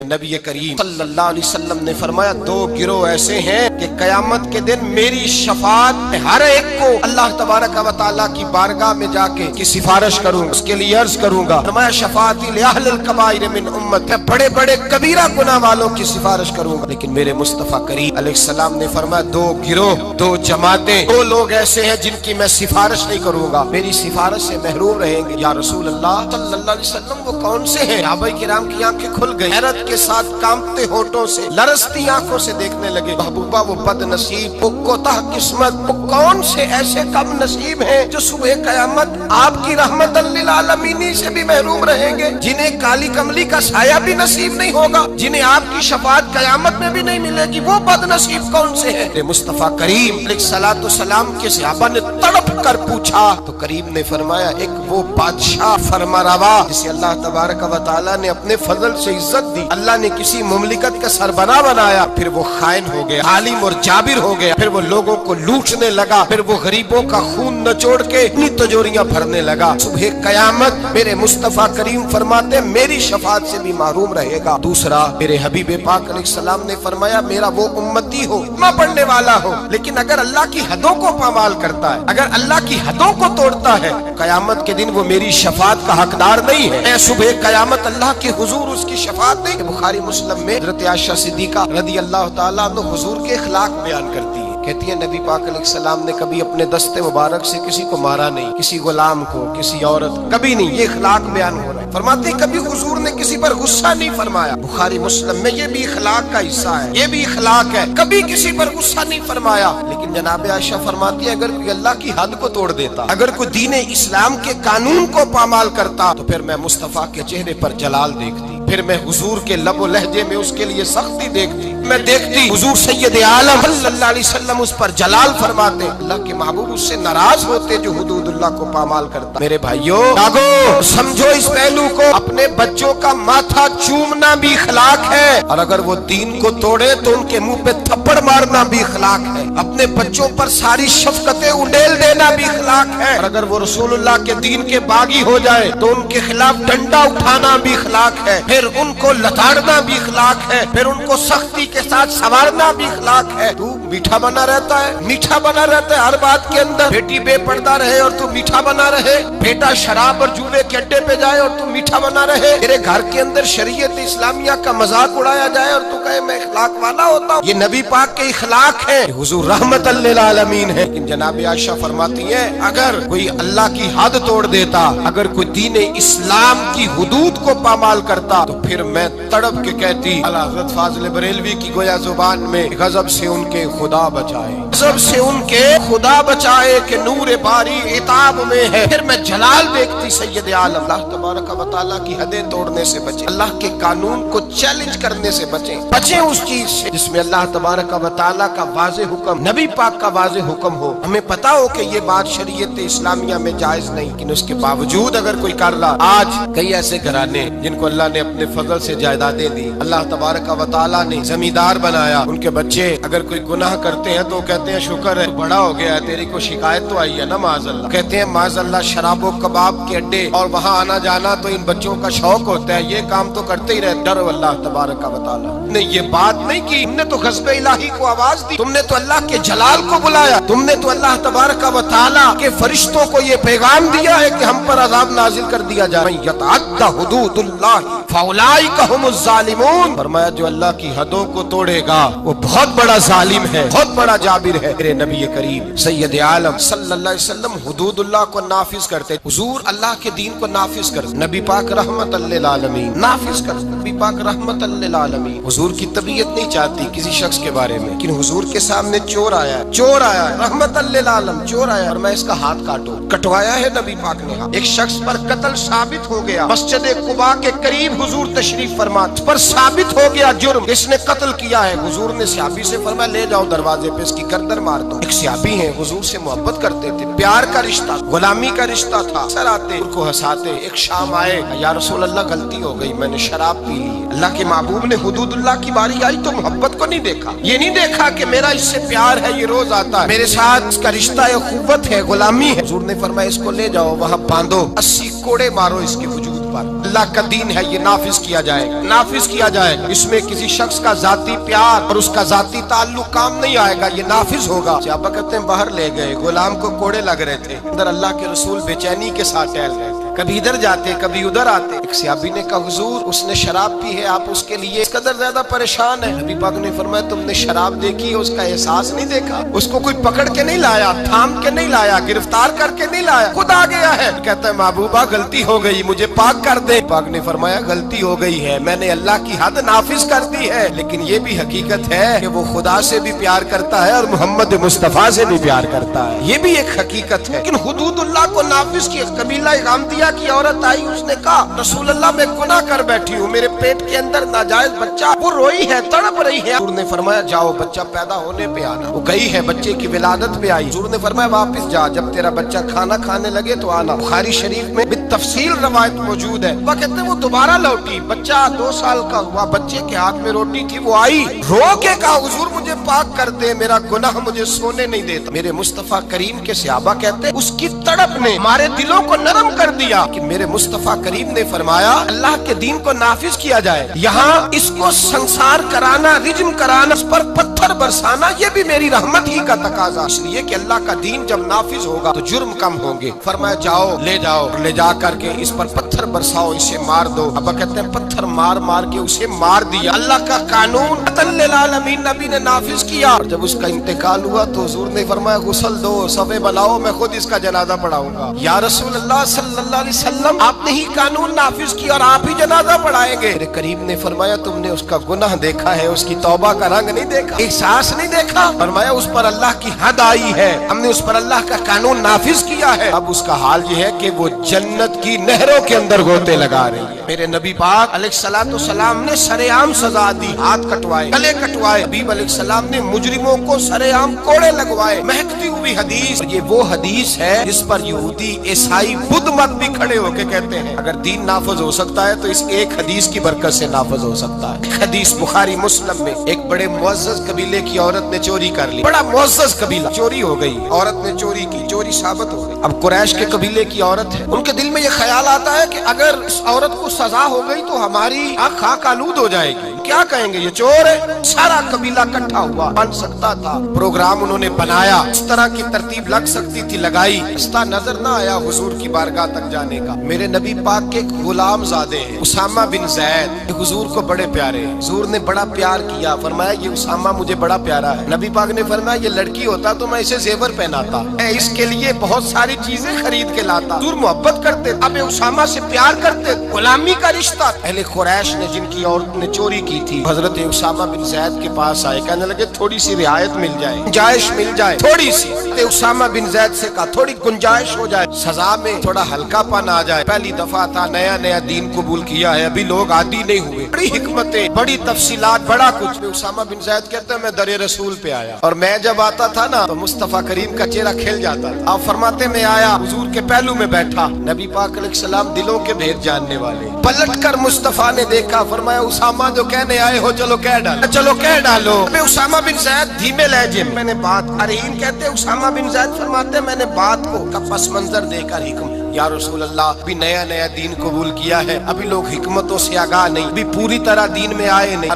نبی کریم صلی اللہ علیہ وسلم نے فرمایا دو گروہ ایسے ہیں کہ قیامت کے دن میری شفاعت ہر ایک کو اللہ تبارک و تعالیٰ کی بارگاہ میں جا کے کی سفارش کروں گا، اس کے لیے عرض کروں گا، فرمایا شفاعتی لأہل الکبائر من امت، میں بڑے بڑے کبیرہ گناہ والوں کی سفارش کروں گا، لیکن میرے مصطفیٰ کریم علیہ السلام نے فرمایا دو گروہ، دو جماعتیں، دو لوگ ایسے ہیں جن کی میں سفارش نہیں کروں گا، میری سفارش سے محروم رہیں گے۔ یا رسول اللہ صلی اللہ علیہ وسلم وہ کون سے ہیں؟ صحابہ کرام کی آنکھیں کھل گئی، حیرت کے ساتھ کانپتے ہونٹوں سے لرزتی آنکھوں سے دیکھنے لگے، محبوبہ وہ بد نصیب، وہ کوتاہ قسمت، وہ کون سے ایسے کم نصیب ہیں جو صبح قیامت آپ کی رحمت للعالمین سے بھی محروم رہیں گے، جنہیں کالی کملی کا سایہ بھی نصیب نہیں ہوگا، جنہیں آپ کی شفاعت قیامت میں بھی نہیں ملے گی، وہ بد نصیب کون سے ہیں؟ مصطفیٰ کریم علیہ السلام کے صحابہ نے تڑپ کر پوچھا تو کریم نے فرمایا ایک وہ بادشاہ فرمانروا جسے اللہ تبارک و تعالیٰ نے اپنے فضل سے عزت دی، اللہ نے کسی مملکت کا سربراہ بنایا، پھر وہ خائن ہو گیا، عالم اور جابر ہو گیا، پھر وہ لوگوں کو لوٹنے لگا، پھر وہ غریبوں کا خون نچوڑ کے اپنی تجوریاں بھرنے لگا، صبح قیامت میرے مصطفیٰ کریم فرماتے میری شفاعت سے بھی محروم رہے گا۔ دوسرا میرے حبیب پاک علیہ السلام نے فرمایا میرا وہ امتی ہو، نہ پڑھنے والا ہو، لیکن اگر اللہ کی حدوں کو پامال کرتا ہے، اگر اللہ کی حدوں کو توڑتا ہے، قیامت کے دن وہ میری شفاعت کا حقدار نہیں ہے، صبح قیامت اللہ کے حضور اس کی شفاعت نہیں۔ بخاری مسلم میں حضرت عائشہ صدیقہ رضی اللہ تعالیٰ عنہ حضور کے اخلاق بیان کرتی ہے، کہتی ہے نبی پاک علیہ السلام نے کبھی اپنے دست مبارک سے کسی کو مارا نہیں، کسی غلام کو، کسی عورت کو، کبھی نہیں، یہ اخلاق بیان ہو رہا ہے۔ فرماتی کبھی حضور نے کسی پر غصہ نہیں فرمایا، بخاری مسلم میں یہ بھی اخلاق کا حصہ ہے، یہ بھی اخلاق ہے، کبھی کسی پر غصہ نہیں فرمایا۔ لیکن جناب عائشہ فرماتی ہے اگر کوئی اللہ کی حد کو توڑ دیتا، اگر کوئی دین اسلام کے قانون کو پامال کرتا تو پھر میں مصطفیٰ کے چہرے پر جلال دیکھتی، پھر میں حضور کے لب و لہجے میں اس کے لیے سختی دیکھتی، میں دیکھتی حضور سید عالم صلی اللہ علیہ وسلم اس پر جلال فرماتے، اللہ کے محبوب اس سے ناراض ہوتے جو حدود اللہ کو پامال کرتا۔ میرے بھائیوں جاگو، سمجھو اس پہلو کو، اپنے بچوں کا ماتھا چومنا بھی اخلاق ہے، اور اگر وہ دین کو توڑے تو ان کے منہ پہ تھپڑ مارنا بھی اخلاق ہے، اپنے بچوں پر ساری شفقتیں اڈیل دینا بھی اخلاق ہے، اور اگر وہ رسول اللہ کے دین کے باغی ہو جائے تو ان کے خلاف ڈنڈا اٹھانا بھی اخلاق ہے، پھر ان کو لتاڑنا بھی اخلاق ہے، پھر ان کو سختی کے ساتھ سنوارنا بھی اخلاق ہے۔ تو میٹھا بنا رہتا ہے، میٹھا بنا رہتا ہے ہر بات کے اندر، بیٹی بے پردہ رہے اور تو میٹھا بنا رہے، بیٹا شراب اور جوے کے اڈے پہ جائے اور تو میٹھا بنا رہے، تیرے گھر کے اندر شریعت اسلامیہ کا مذاق اڑایا جائے اور تو کہے میں اخلاق والا ہوتا ہوں، یہ نبی پاک کے اخلاق ہیں، حضور رحمت للعالمین ہے۔ لیکن جناب عائشہ فرماتی ہیں اگر کوئی اللہ کی حد توڑ دیتا، اگر کوئی دین اسلام کی حدود کو پامال کرتا تو پھر میں تڑپ کے کہتی اعلیٰ حضرت فاضل بریلوی کی گویا زبان میں غضب سے ان کے خدا بچائے، غضب سے ان کے خدا بچائے کہ نور باری عتاب میں ہے، پھر میں جلال دیکھتی سید عالم۔ اللہ تبارک و تعالیٰ کی حدیں توڑنے سے بچیں، اللہ کے قانون کو چیلنج کرنے سے بچیں، بچیں اس چیز سے جس میں اللہ تبارک و تعالیٰ کا واضح حکم، نبی پاک کا واضح حکم ہو، ہمیں پتا ہو کہ یہ بات شریعت اسلامیہ میں جائز نہیں، لیکن اس کے باوجود اگر کوئی کر رہا، آج کئی ایسے گھرانے جن کو اللہ نے اپنے فضل سے جائیدادیں دی، اللہ تبارک و تعالیٰ نے زمیندار بنایا، ان کے بچے اگر کوئی گناہ کرتے ہیں تو کہتے ہیں شکر ہے بڑا ہو گیا ہے، تیری کو شکایت تو آئی ہے نا معاذ اللہ، کہتے ہیں معاذ اللہ شراب و کباب کے اڈے اور وہاں آنا جانا تو ان بچوں کا شوق ہوتا ہے، یہ کام تو کرتے ہی رہتے، ڈرو اللہ تبارک و تعالیٰ نے یہ بات نہیں کی، تم نے تو غضب الہی کو آواز دی، تم نے تو اللہ کے جلال کو بلایا، تم نے تو اللہ تبارک و تعالیٰ کے فرشتوں کو یہ پیغام دیا ہے کہ ہم پر عذاب نازل کر دیا جائے، من یتعدی حدود اللہ فاولئک هم الظالمون، فرمایا جو اللہ کی حدوں کو توڑے گا وہ بہت بڑا ظالم ہے، بہت بڑا جابر ہے۔ میرے نبی کریم سید عالم صلی اللہ علیہ وسلم حدود اللہ کو نافذ کرتے، حضور اللہ کے دین کو نافذ کرتے، نبی پاک رحمت للعالمین نافذ کرتے، نبی پاک رحمت للعالمین۔ حضور کی طبیعت نہیں چاہتی کسی شخص کے بارے میں، لیکن حضور کے سامنے چور آیا ہے، چور آیا ہے، رحمت للعالم چور آیا اور میں اس کا ہاتھ کاٹوں، کٹوایا ہے نبی پاک نے، ایک شخص پر قتل ثابت ہو گیا، مسجد قباء کے قریب حضور تشریف فرما، پر ثابت ہو گیا جرم، اس نے قتل کیا ہے، حضور نے صحابی سے فرمایا لے جاؤ دروازے پہ اس کی گردن مار دو۔ ایک صحابی ہیں حضور سے محبت کرتے تھے، پیار کا رشتہ، غلامی کا رشتہ تھا، سر آتے ان کو ہنساتے، ایک شام آئے یا رسول اللہ غلطی ہو گئی میں نے شراب پی لی، اللہ کے محبوب نے حدود اللہ کی باری آئی تو محبت کو نہیں دیکھا، یہ نہیں دیکھا کہ میرا اس سے پیار ہے، یہ روز آتا ہے میرے ساتھ، اس کا رشتہ ہے، اخوت ہے، غلامی ہے، حضور نے فرمایا اس کو لے جاؤ وہاں باندھو، 80 کوڑے مارو اس کے وجود پر اللہ کا دین ہے یہ نافذ کیا جائے گا، نافذ کیا جائے گا، اس میں کسی شخص کا ذاتی پیار اور اس کا ذاتی تعلق کام نہیں آئے گا، یہ نافذ ہوگا۔ صحابہ کہتے ہیں باہر لے گئے، غلام کو کوڑے لگ رہے تھے، اندر اللہ کے رسول بے چینی کے ساتھ ٹہل رہے تھے، کبھی ادھر جاتے کبھی ادھر آتے۔ ایک صحابی نے کہا حضور اس نے شراب پی ہے، آپ اس کے لیے اس قدر زیادہ پریشان ہے؟ نبی پاک نے فرمایا تم نے شراب دیکھی ہے، اس کا احساس نہیں دیکھا؟ اس کو کوئی پکڑ کے نہیں لایا، تھام کے نہیں لایا، گرفتار کر کے نہیں لایا، خود آ گیا ہے۔ کہتا ہے محبوبہ غلطی ہو گئی، مجھے پاک کر دے۔ پاک نے فرمایا غلطی ہو گئی ہے، میں نے اللہ کی حد نافذ کر دی ہے، لیکن یہ بھی حقیقت ہے کہ وہ خدا سے بھی پیار کرتا ہے اور محمد مصطفیٰ سے بھی پیار کرتا ہے، یہ بھی ایک حقیقت ہے۔ لیکن حدود اللہ کو نافذ کی۔ قبیلہ غامدیہ کی عورت آئی، اس نے کہا رسول اللہ میں گناہ کر بیٹھی ہوں، میرے پیٹ کے اندر ناجائز بچہ وہ روئی ہے، تڑپ رہی ہے۔ حضور نے فرمایا جاؤ بچہ پیدا ہونے پہ آنا۔ وہ گئی ہے، بچے کی ولادت پہ آئی۔ حضور نے فرمایا واپس جا، جب تیرا بچہ کھانا کھانے لگے تو آنا۔ بخاری شریف میں بالتفصیل روایت موجود ہے۔ وہ کہتے ہیں وہ دوبارہ لوٹی، بچہ 2 سال کا ہوا، بچے کے ہاتھ میں روٹی تھی، وہ آئی رو کے کہا حضور مجھے پاک کر دے، میرا گناہ مجھے سونے نہیں دیتا۔ میرے مصطفیٰ کریم کے صحابہ کہتے ہیں اس کی تڑپ نے ہمارے دلوں کو نرم کر دیا کہ میرے مصطفیٰ کریم نے فرمایا اللہ کے دین کو نافذ کیا جائے، یہاں اس کو سنسار کرانا، رجم کرانا، اس پر پتھر برسانا، یہ بھی میری رحمت ہی کا تقاضا، اس لیے کہ اللہ کا دین جب نافذ ہوگا تو جرم کم ہوں گے۔ فرمایا جاؤ لے جا کر کے اس پر پتھر برساؤ، اسے مار دو۔ ابا کہتے ہیں پتھر مار مار کے اسے مار دیا۔ اللہ کا قانون عطاء للعالمین نبی نے نافذ کیا، اور جب اس کا انتقال ہوا تو حضور نے فرمایا غسل دو، صفے بلاؤ، میں خود اس کا جنازہ پڑھاؤں گا۔ یا رسول اللہ صلی اللہ علیہ وسلم آپ نے ہی قانون نافذ کیا اور آپ ہی جنازہ پڑھائیں گے؟ میرے کریم نے فرمایا تم نے اس کا گناہ دیکھا ہے، اس کی توبہ کا رنگ نہیں دیکھا، احساس نہیں دیکھا؟ فرمایا اس پر اللہ کی حد آئی ہے، ہم نے اس پر اللہ کا قانون نافذ کیا ہے، اب اس کا حال یہ ہے کہ وہ جنت کی نہروں کے اندر غوطے لگا رہی ہے۔ میرے نبی پاک علیہ السلام نے سرے عام سزا دی، ہاتھ کٹوائے، گلے کٹوائے۔ حبیب علیہ السلام نے مجرموں کو سرے عام کوڑے لگوائے۔ مہکتی ہوئی حدیث، یہ وہ حدیث ہے جس پر یہودی عیسائی بدھ مت بھی کھڑے ہو کے کہتے ہیں اگر دین نافذ ہو سکتا ہے تو اس ایک حدیث کی برکت سے نافذ ہو سکتا ہے۔ حدیث بخاری مسلم میں، ایک بڑے معزز قبیلے کی عورت نے چوری کر لی، بڑا معزز قبیلہ، چوری ہو گئی، عورت نے چوری کی، چوری ثابت ہو گئی۔ اب قریش کے قبیلے کی عورت ہے، ان کے دل میں یہ خیال آتا ہے کہ اگر اس عورت کو سزا ہو گئی تو ہماری آنکھ خاک آلود ہو جائے گی، کیا کہیں گے یہ چور ہے۔ سارا قبیلہ اکٹھا ہوا، بن سکتا تھا، پروگرام انہوں نے بنایا، اس طرح کی ترتیب لگ سکتی تھی، لگائی، رستہ نظر نہ آیا حضور کی بارگاہ تک جانے کا۔ میرے نبی پاک کے غلام زادے ہیں اسامہ بن زید، حضور کو بڑے پیارے ہیں، حضور نے بڑا پیار کیا، فرمایا یہ اسامہ مجھے بڑا پیارا ہے۔ نبی پاک نے فرمایا یہ لڑکی ہوتا تو میں اسے زیور پہناتا، میں اس کے لیے بہت ساری چیزیں خرید کے لاتا۔ حضور محبت کرتے، اب اسامہ سے پیار کرتے، غلامی کا رشتہ۔ اہل قریش نے جن کی عورت نے چوری کی تھی حضرت اسامہ بن زید کے پاس آئے، کہنے لگے تھوڑی سی رعایت مل جائے، گنجائش مل جائے تھوڑی سی۔ اسامہ بن زید سے کہا تھوڑی گنجائش ہو جائے، سزا میں تھوڑا ہلکا پن آ جائے، پہلی دفعہ تھا، نیا نیا دین قبول کیا ہے، ابھی لوگ عادی نہیں ہوئے، بڑی حکمتیں، بڑی تفصیلات، بڑا کچھ۔ اسامہ بن زید کہتے ہیں میں در رسول پہ آیا، اور میں جب آتا تھا نا تو مصطفیٰ کریم کا چہرہ کھل جاتا تھا۔ آپ فرماتے میں آیا، حضور کے پہلو میں بیٹھا، نبی پاک علیہ السلام دلوں کے بھید جاننے والے، پلٹ کر مصطفیٰ نے دیکھا، فرمایا اسامہ جو کہنے آئے ہو چلو کہہ ڈالو، چلو کہہ ڈالو۔ اسامہ بن زید دھیمے لہجے میں نے بات، ارہین کہتے اسامہ بن زید فرماتے میں نے بات کو کا پس منظر دے کر حکم، یا رسول اللہ ابھی نیا نیا دین قبول کیا ہے، ابھی لوگ حکمتوں سے آگاہ نہیں، ابھی پوری طرح دین میں آئے نہیں۔ یا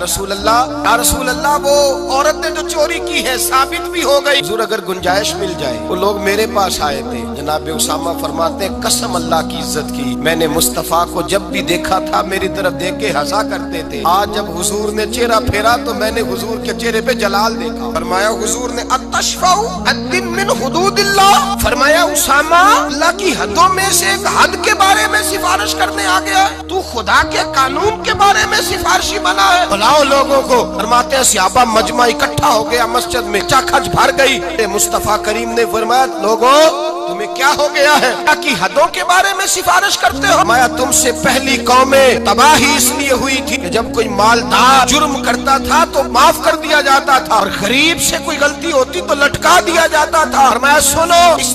رسول اللہ وہ عورت نے جو چوری کی ہے ثابت بھی ہو گئی، حضور اگر گنجائش مل جائے، وہ لوگ میرے پاس آئے تھے۔ جناب اسامہ فرماتے ہیں قسم اللہ کی عزت کی، میں نے مصطفیٰ کو جب بھی دیکھا تھا میری طرف دیکھ کے ہنسا کرتے تھے، آج جب حضور نے چہرہ پھیرا تو میں نے حضور کے چہرے پہ جلال دیکھا۔ فرمایا حضور نے اتشفع حد من حدود اللہ، فرمایا اسامہ اللہ کی حدوں میں سے ایک حد کے بارے میں سفارش کرنے آ گیا ہے، تو خدا کے قانون کے بارے میں سفارشی بنا ہے، بلاؤ لوگوں کو۔ فرماتے ہیں صحابہ مجمع اکٹھا ہو گیا مسجد میں، چاکھچ بھر گئی۔ مصطفیٰ کریم نے فرمایا لوگوں تمہیں کیا ہو گیا ہے، اللہ کی حدوں کے بارے میں سفارش کرتے ہو؟ فرمایا تم سے پہلی قومیں تباہی اس لیے ہوئی تھی کہ جب کوئی مالدار جرم کرتا تھا تو معاف کر دیا جاتا تھا، اور غریب سے کوئی غلطی ہوتی تو لٹکا دیا جاتا تھا۔ فرمایا سنو اس